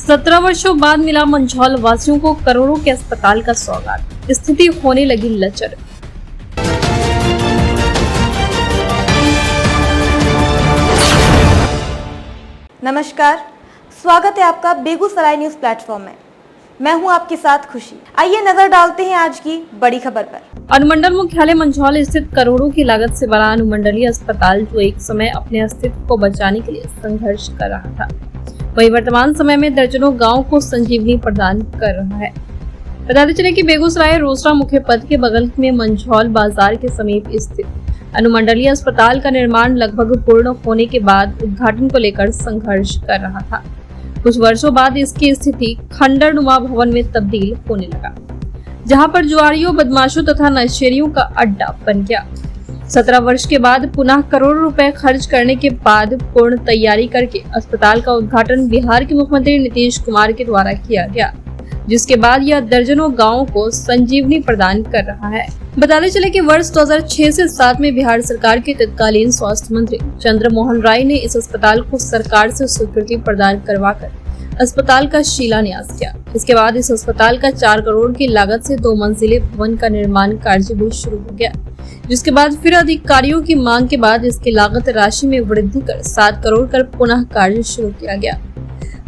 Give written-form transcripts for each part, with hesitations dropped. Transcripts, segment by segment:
17 वर्षों बाद मिला मंझौल वासियों को करोड़ों के अस्पताल का सौगात, स्थिति होने लगी लचर। नमस्कार, स्वागत है आपका बेगूसराय न्यूज प्लेटफॉर्म में। मैं हूं आपके साथ खुशी। आइए नजर डालते हैं आज की बड़ी खबर पर। अनुमंडल मुख्यालय मंझौल स्थित करोड़ों की लागत से बना अनुमंडलीय अस्पताल जो एक समय अपने अस्तित्व को बचाने के लिए संघर्ष कर रहा था, वही वर्तमान समय में दर्जनों गाँव को संजीवनी प्रदान कर रहा है। बताते चले कि बेगूसराय रोसड़ा मुख्य पथ के बगल में मंझौल बाजार के समीप स्थित अनुमंडलीय अस्पताल का निर्माण लगभग पूर्ण होने के बाद उद्घाटन को लेकर संघर्ष कर रहा था। कुछ वर्षों बाद इसकी स्थिति खंडरनुमा भवन में तब्दील होने लगा, जहां पर जुआरियों, बदमाशों तथा नशेड़ियों का अड्डा बन गया। 17 वर्ष के बाद पुनः करोड़ों रुपए खर्च करने के बाद पूर्ण तैयारी करके अस्पताल का उद्घाटन बिहार के मुख्यमंत्री नीतीश कुमार के द्वारा किया गया, जिसके बाद यह दर्जनों गांवों को संजीवनी प्रदान कर रहा है। बताते चले कि वर्ष 2006 से 7 में बिहार सरकार के तत्कालीन स्वास्थ्य मंत्री चंद्रमोहन राय ने इस अस्पताल को सरकार से स्वीकृति प्रदान करवाकर अस्पताल का शिलान्यास किया। इसके बाद इस अस्पताल का 4 करोड़ की लागत से 2 मंजिले भवन का निर्माण कार्य भी शुरू हो गया, जिसके बाद फिर अधिकारियों की मांग के बाद इसकी लागत राशि में वृद्धि कर 7 करोड़ कर पुनः कार्य शुरू किया गया।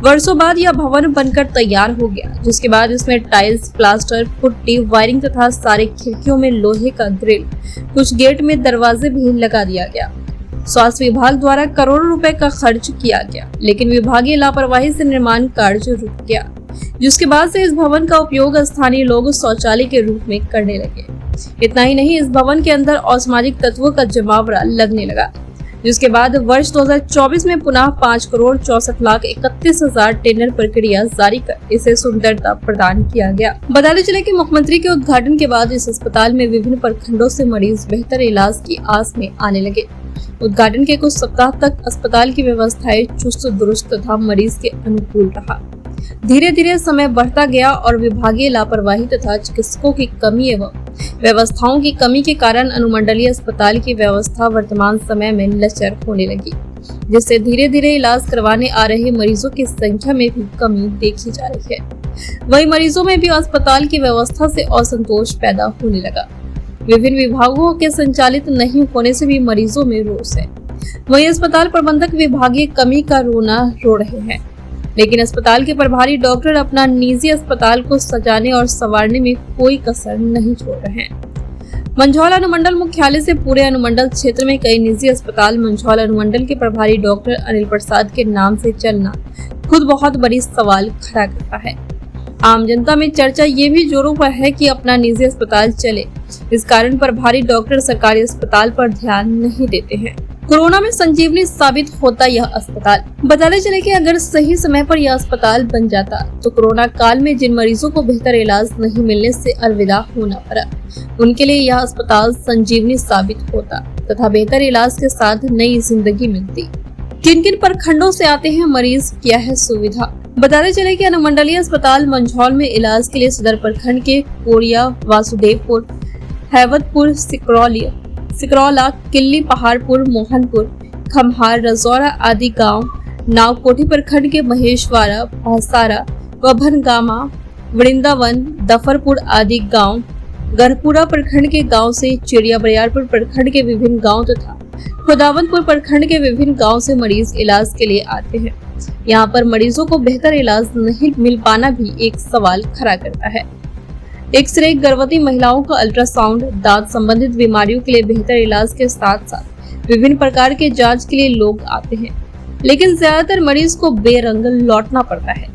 वर्षों बाद यह भवन बनकर तैयार हो गया, जिसके बाद इसमें टाइल्स, प्लास्टर, पुट्टी, वायरिंग तथा सारे खिड़कियों में लोहे का ग्रिल, कुछ गेट में दरवाजे भी लगा दिया गया। स्वास्थ्य विभाग द्वारा करोड़ों रुपए का खर्च किया गया, लेकिन विभागीय लापरवाही से निर्माण कार्य रुक गया, जिसके बाद से इस भवन का उपयोग स्थानीय लोग शौचालय के रूप में करने लगे। इतना ही नहीं, इस भवन के अंदर असामाजिक तत्वों का जमावड़ा लगने लगा, जिसके बाद वर्ष 2024 में पुनः 5,64,31,000 टेंडर प्रक्रिया जारी कर इसे सुंदरता प्रदान किया गया। बताते चले कि मुख्यमंत्री के उद्घाटन के बाद इस अस्पताल में विभिन्न प्रखंडों से मरीज बेहतर इलाज की आस में आने लगे। उद्घाटन के कुछ सप्ताह तक अस्पताल की व्यवस्थाएं चुस्त दुरुस्त तथा मरीज के अनुकूल रहा। धीरे धीरे समय बढ़ता गया और विभागीय लापरवाही तथा चिकित्सकों की कमी एवं व्यवस्थाओं की कमी के कारण अनुमंडलीय अस्पताल की व्यवस्था वर्तमान समय में लचर होने लगी, जिससे धीरे धीरे इलाज करवाने आ रहे मरीजों की संख्या में भी कमी देखी जा रही है। वहीं मरीजों में भी अस्पताल की व्यवस्था से असंतोष पैदा होने लगा। विभिन्न विभागों के संचालित नहीं होने से भी मरीजों में रोष है। वहीं अस्पताल प्रबंधक विभागीय कमी का रोना रो रहे हैं, लेकिन अस्पताल के प्रभारी डॉक्टर अपना निजी अस्पताल को सजाने और संवारने में कोई कसर नहीं छोड़ रहे हैं। मंझौल अनुमंडल मुख्यालय से पूरे अनुमंडल क्षेत्र में कई निजी अस्पताल मंझौल अनुमंडल के प्रभारी डॉक्टर अनिल प्रसाद के नाम से चलना खुद बहुत बड़ी सवाल खड़ा करता है। आम जनता में चर्चा ये भी जोरों पर है कि अपना निजी अस्पताल चले, इस कारण प्रभारी डॉक्टर सरकारी अस्पताल पर ध्यान नहीं देते हैं। कोरोना में संजीवनी साबित होता यह अस्पताल। बताते चले कि अगर सही समय पर यह अस्पताल बन जाता तो कोरोना काल में जिन मरीजों को बेहतर इलाज नहीं मिलने से अलविदा होना पड़ा, उनके लिए यह अस्पताल संजीवनी साबित होता तथा बेहतर इलाज के साथ नई जिंदगी मिलती। किन किन प्रखंडों से आते हैं मरीज, क्या है सुविधा? बताते चले कि अनुमंडलीय अस्पताल मंझौल में इलाज के लिए सदर प्रखंड के कोरिया, वासुदेवपुर, हैवतपुर, सिकरौला, किल्ली, पहाड़पुर, मोहनपुर, खम्हार, रजौरा आदि गांव, नावकोठी प्रखंड के महेशवाड़ा, भासारा व भनगामा, वृंदावन, दफरपुर आदि गांव, गढ़पुरा प्रखंड के गांव से चिड़िया बरियारपुर प्रखंड के विभिन्न गांव तथा खुदावंतपुर प्रखंड के विभिन्न गांव से मरीज इलाज के लिए आते हैं। यहाँ पर मरीजों को बेहतर इलाज नहीं मिल पाना भी एक सवाल खड़ा करता है। एक्सरे, गर्भवती महिलाओं का अल्ट्रासाउंड, दांत संबंधित बीमारियों के लिए बेहतर इलाज के साथ साथ विभिन्न प्रकार के जांच के लिए लोग आते हैं, लेकिन ज्यादातर मरीज को बेरंग लौटना पड़ता है।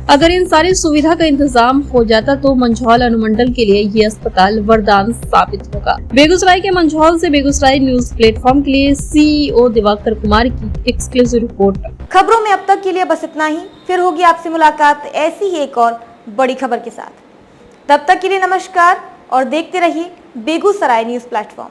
अगर इन सारी सुविधा का इंतजाम हो जाता तो मंझौल अनुमंडल के लिए ये अस्पताल वरदान साबित होगा। बेगूसराय के मंझौल से बेगूसराय न्यूज प्लेटफॉर्म के लिए CEO दिवाकर कुमार की एक्सक्लूसिव रिपोर्ट। खबरों में अब तक के लिए बस इतना ही। फिर होगी आपसे मुलाकात ऐसी ही एक और बड़ी खबर के साथ। तब तक के लिए नमस्कार और देखते रहिए बेगूसराय न्यूज प्लेटफॉर्म।